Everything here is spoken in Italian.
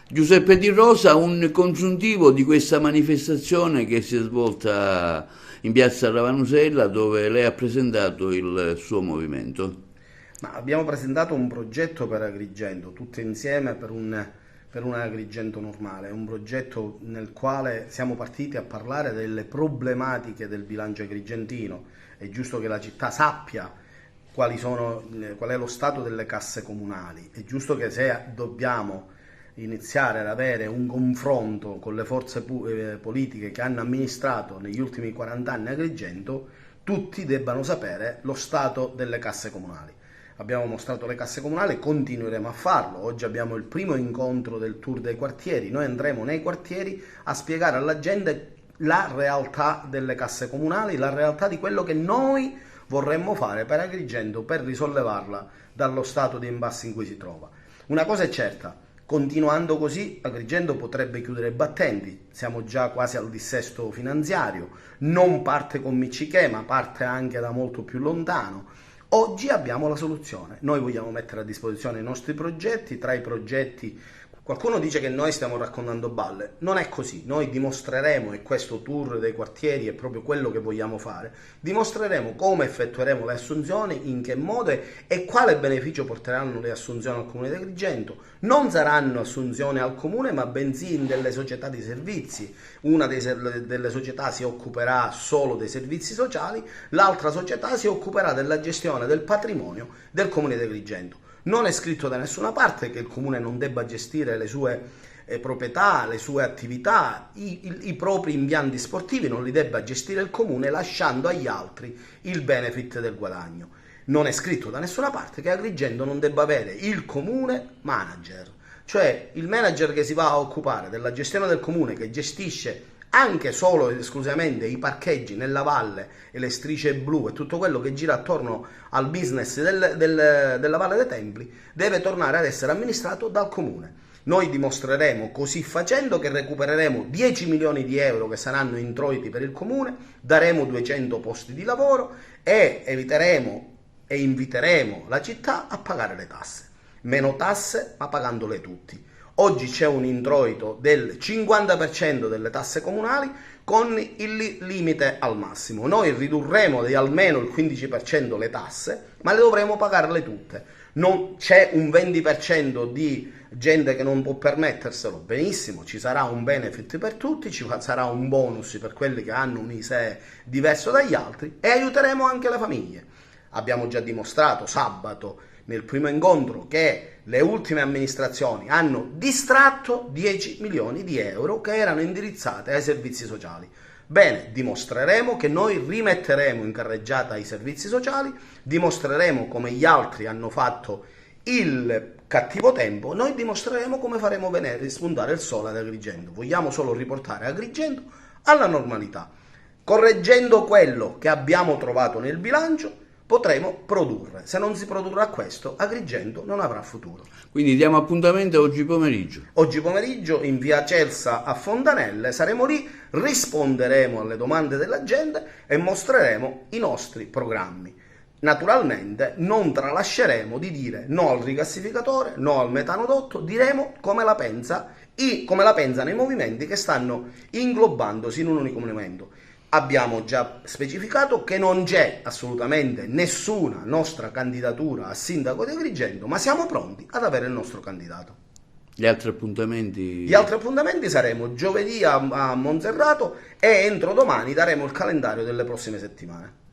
Giuseppe Di Rosa, un congiuntivo di questa manifestazione che si è svolta in piazza Ravanusella, dove lei ha presentato il suo movimento. Ma abbiamo presentato un progetto per Agrigento, tutte insieme per un Agrigento normale, un progetto nel quale siamo partiti a parlare delle problematiche del bilancio agrigentino. È giusto che la città sappia qual è lo stato delle casse comunali, è giusto che se dobbiamo iniziare ad avere un confronto con le forze politiche che hanno amministrato negli ultimi 40 anni Agrigento, tutti debbano sapere lo stato delle casse comunali. Abbiamo mostrato le casse comunali, continueremo a farlo. Oggi abbiamo il primo incontro del tour dei quartieri. Noi andremo nei quartieri a spiegare alla gente la realtà delle casse comunali, la realtà di quello che noi vorremmo fare per Agrigento per risollevarla dallo stato di impasse in cui si trova. Una cosa è certa, continuando così Agrigento potrebbe chiudere i battenti, siamo già quasi al dissesto finanziario, non parte con Miccichè ma parte anche da molto più lontano. Oggi abbiamo la soluzione, noi vogliamo mettere a disposizione i nostri progetti, tra i progetti qualcuno dice che noi stiamo raccontando balle, non è così, noi dimostreremo, e questo tour dei quartieri è proprio quello che vogliamo fare, dimostreremo come effettueremo le assunzioni, in che modo e quale beneficio porteranno le assunzioni al Comune di Agrigento. Non saranno assunzioni al Comune ma bensì in delle società di servizi, una delle società si occuperà solo dei servizi sociali, l'altra società si occuperà della gestione del patrimonio del Comune di Agrigento. Non è scritto da nessuna parte che il comune non debba gestire le sue proprietà, le sue attività, i propri impianti sportivi non li debba gestire il comune lasciando agli altri il benefit del guadagno. Non è scritto da nessuna parte che Agrigento non debba avere il comune manager, cioè il manager che si va a occupare della gestione del comune, che gestisce anche solo ed esclusivamente i parcheggi nella valle e le strisce blu e tutto quello che gira attorno al business della Valle dei Templi, deve tornare ad essere amministrato dal comune. Noi dimostreremo così facendo che recupereremo 10 milioni di euro che saranno introiti per il comune, daremo 200 posti di lavoro e eviteremo e inviteremo la città a pagare le tasse. Meno tasse ma pagandole tutti. Oggi c'è un introito del 50% delle tasse comunali con il limite al massimo. Noi ridurremo di almeno il 15% le tasse, ma le dovremo pagarle tutte. Non c'è un 20% di gente che non può permetterselo, benissimo, ci sarà un benefit per tutti, ci sarà un bonus per quelli che hanno un ISEE diverso dagli altri e aiuteremo anche le famiglie. Abbiamo già dimostrato sabato nel primo incontro che le ultime amministrazioni hanno distratto 10 milioni di euro che erano indirizzate ai servizi sociali. Bene, dimostreremo che noi rimetteremo in carreggiata i servizi sociali, dimostreremo come gli altri hanno fatto il cattivo tempo, noi dimostreremo come faremo venire spuntare il sole ad Agrigento. Vogliamo solo riportare Agrigento alla normalità. Correggendo quello che abbiamo trovato nel bilancio, potremo produrre. Se non si produrrà questo, Agrigento non avrà futuro. Quindi diamo appuntamento oggi pomeriggio. Oggi pomeriggio in via Celsa a Fontanelle saremo lì, risponderemo alle domande della gente e mostreremo i nostri programmi. Naturalmente non tralasceremo di dire no al rigassificatore, no al metanodotto, diremo come la pensano i movimenti che stanno inglobandosi in un unico movimento. Abbiamo già specificato che non c'è assolutamente nessuna nostra candidatura a sindaco di Agrigento, ma siamo pronti ad avere il nostro candidato. Gli altri appuntamenti? Gli altri appuntamenti saremo giovedì a Monserrato e entro domani daremo il calendario delle prossime settimane.